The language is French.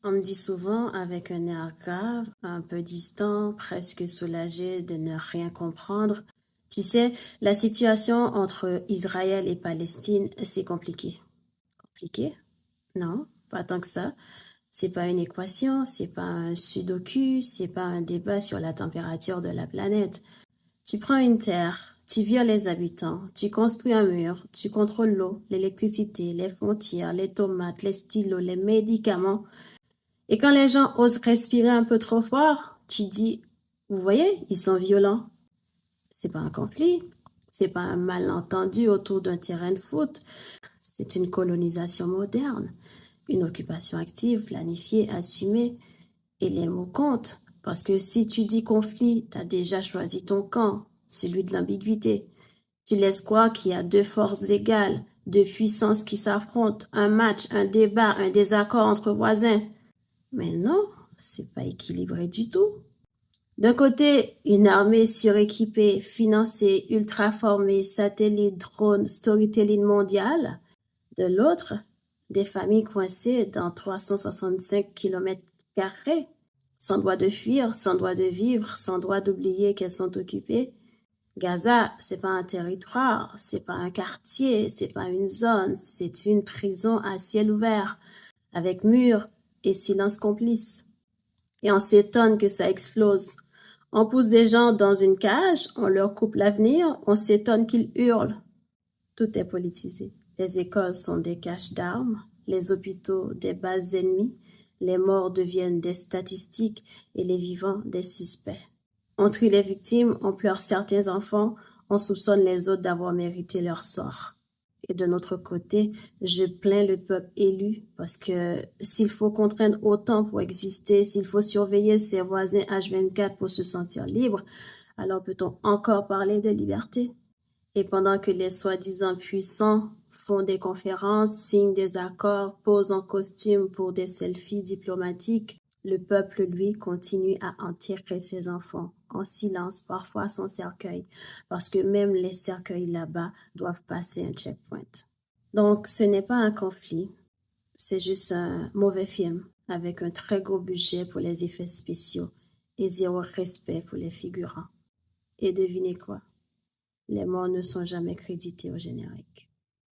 On me dit souvent, avec un air grave, un peu distant, presque soulagé de ne rien comprendre, tu sais, la situation entre Israël et Palestine, c'est compliqué. Compliqué? Non, pas tant que ça. C'est pas une équation, c'est pas un sudoku, c'est pas un débat sur la température de la planète. Tu prends une terre, tu vires les habitants, tu construis un mur, tu contrôles l'eau, l'électricité, les frontières, les tomates, les stylos, les médicaments. Et quand les gens osent respirer un peu trop fort, tu dis, vous voyez, ils sont violents. C'est pas un conflit, c'est pas un malentendu autour d'un terrain de foot, c'est une colonisation moderne, une occupation active, planifiée, assumée. Et les mots comptent, parce que si tu dis conflit, tu as déjà choisi ton camp, celui de l'ambiguïté. Tu laisses croire qu'il y a deux forces égales, deux puissances qui s'affrontent, un match, un débat, un désaccord entre voisins. Mais non, c'est pas équilibré du tout. D'un côté, une armée suréquipée, financée, ultra formée, satellite, drone, storytelling mondial. De l'autre, des familles coincées dans 365 km², sans droit de fuir, sans droit de vivre, sans droit d'oublier qu'elles sont occupées. Gaza, c'est pas un territoire, c'est pas un quartier, c'est pas une zone, c'est une prison à ciel ouvert, avec murs et silence complice. Et on s'étonne que ça explose. On pousse des gens dans une cage, on leur coupe l'avenir, on s'étonne qu'ils hurlent. Tout est politisé. Les écoles sont des caches d'armes, les hôpitaux des bases ennemies, les morts deviennent des statistiques et les vivants des suspects. On trie les victimes, on pleure certains enfants, on soupçonne les autres d'avoir mérité leur sort. Et de notre côté, je plains le peuple élu parce que s'il faut contraindre autant pour exister, s'il faut surveiller ses voisins H24 pour se sentir libre, alors peut-on encore parler de liberté? Et pendant que les soi-disant puissants font des conférences, signent des accords, posent en costume pour des selfies diplomatiques, le peuple, lui, continue à enterrer ses enfants, en silence, parfois sans cercueil, parce que même les cercueils là-bas doivent passer un checkpoint. Donc, ce n'est pas un conflit, c'est juste un mauvais film, avec un très gros budget pour les effets spéciaux et zéro respect pour les figurants. Et devinez quoi? Les morts ne sont jamais crédités au générique.